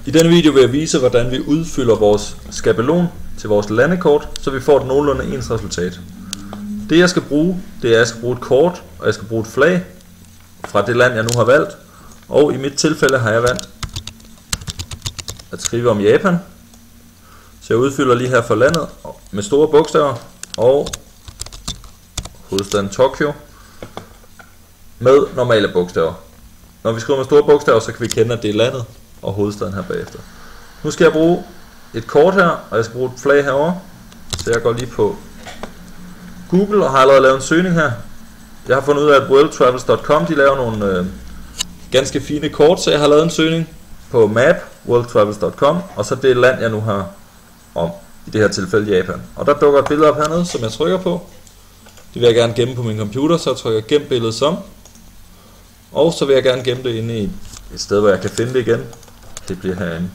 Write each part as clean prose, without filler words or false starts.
I denne video vil jeg vise, hvordan vi udfylder vores skabelon til vores landekort, så vi får et nogenlunde ens resultat. Det jeg skal bruge, det er, at jeg skal bruge et kort, og jeg skal bruge et flag fra det land, jeg nu har valgt. Og i mit tilfælde har jeg valgt at skrive om Japan. Så jeg udfylder lige her for landet med store bogstaver og hovedstaden Tokyo med normale bogstaver. Når vi skriver med store bogstaver, så kan vi kende, at det er landet og hovedstaden her bagefter. Nu skal jeg bruge et kort her, og jeg skal bruge et flag herover. Så jeg går lige på Google og har allerede lavet en søgning her. Jeg har fundet ud af, at worldtravels.com de laver nogle ganske fine kort, så jeg har lavet en søgning på map, worldtravels.com, og så det land, jeg nu har om, i det her tilfælde Japan. Og der dukker et billede op hernede, som jeg trykker på. Det vil jeg gerne gemme på min computer, så jeg trykker gem billedet som. Og så vil jeg gerne gemme det inde i et sted, hvor jeg kan finde det igen. Det bliver herinde.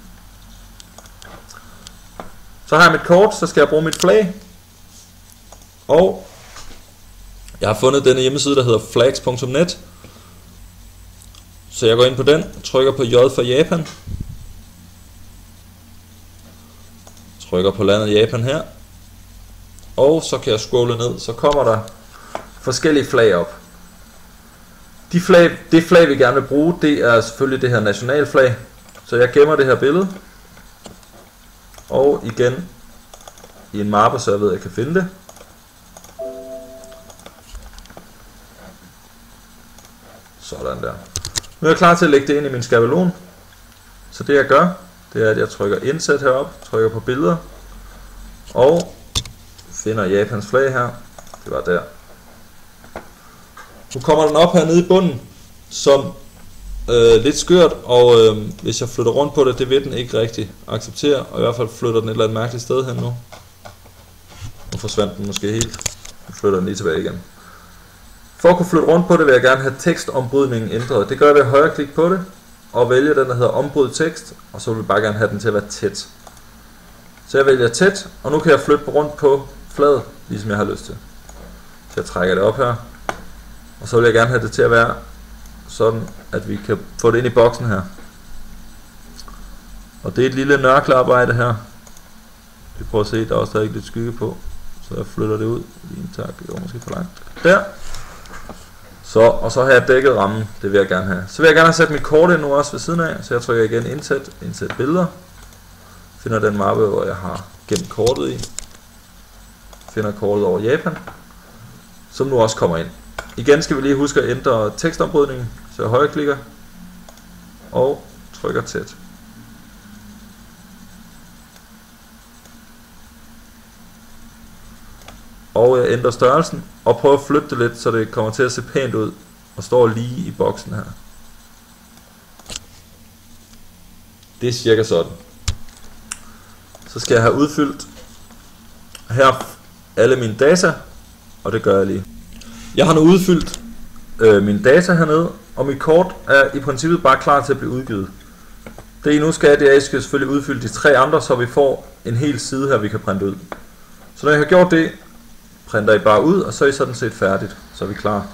Så har jeg mit kort, så skal jeg bruge mit flag. Og jeg har fundet denne hjemmeside, der hedder flags.net. Så jeg går ind på den, trykker på J for Japan. Trykker på landet Japan her. Og så kan jeg scrolle ned, så kommer der forskellige flag op. Det flag vi gerne vil bruge, det er selvfølgelig det her nationalflag. Så jeg gemmer det her billede. Og igen i en mappe, så jeg ved, at jeg kan finde det. Sådan der. Nu er jeg klar til at lægge det ind i min skabelon. Så det jeg gør, det er, at jeg trykker indsæt herop, trykker på billeder. Og finder Japans flag her. Det var der. Nu kommer den op hernede i bunden, som lidt skørt, og hvis jeg flytter rundt på det, det vil den ikke rigtig acceptere, og i hvert fald flytter den et eller andet mærkeligt sted hen nu. Nu forsvandt den måske helt. Nu flytter den lige tilbage igen. For at kunne flytte rundt på det, vil jeg gerne have tekstombrydningen ændret. Det gør jeg ved at højreklikke på det, og vælge den, der hedder ombryd tekst, og så vil jeg bare gerne have den til at være tæt. Så jeg vælger tæt, og nu kan jeg flytte rundt på fladet, ligesom jeg har lyst til. Så jeg trækker det op her, og så vil jeg gerne have det til at være sådan, at vi kan få det ind i boksen her. Og det er et lille nørklearbejde her. Vi prøver at se, der er også stadig lidt skygge på. Så jeg flytter det ud. Lige en tak, jo måske for langt. Der. Så, og så har jeg dækket rammen. Det vil jeg gerne have. Så vil jeg gerne have sat mit kort ind nu også ved siden af. Så jeg trykker igen indsæt billeder. Finder den mappe, hvor jeg har gemt kortet i. Finder kortet over Japan, som nu også kommer ind. Igen skal vi lige huske at ændre tekstombrydningen, så jeg højreklikker og trykker tæt. Og jeg ændrer størrelsen og prøver at flytte det lidt, så det kommer til at se pænt ud og står lige i boksen her. Det er cirka sådan. Så skal jeg have udfyldt her alle mine data, og det gør jeg lige. Jeg har nu udfyldt mine data hernede, og mit kort er i princippet bare klar til at blive udgivet. Det I nu skal, det er, at I skal selvfølgelig udfylde de 3 andre, så vi får en hel side her, vi kan printe ud. Så når jeg har gjort det, printer I bare ud, og så er I sådan set færdigt, så er vi klar.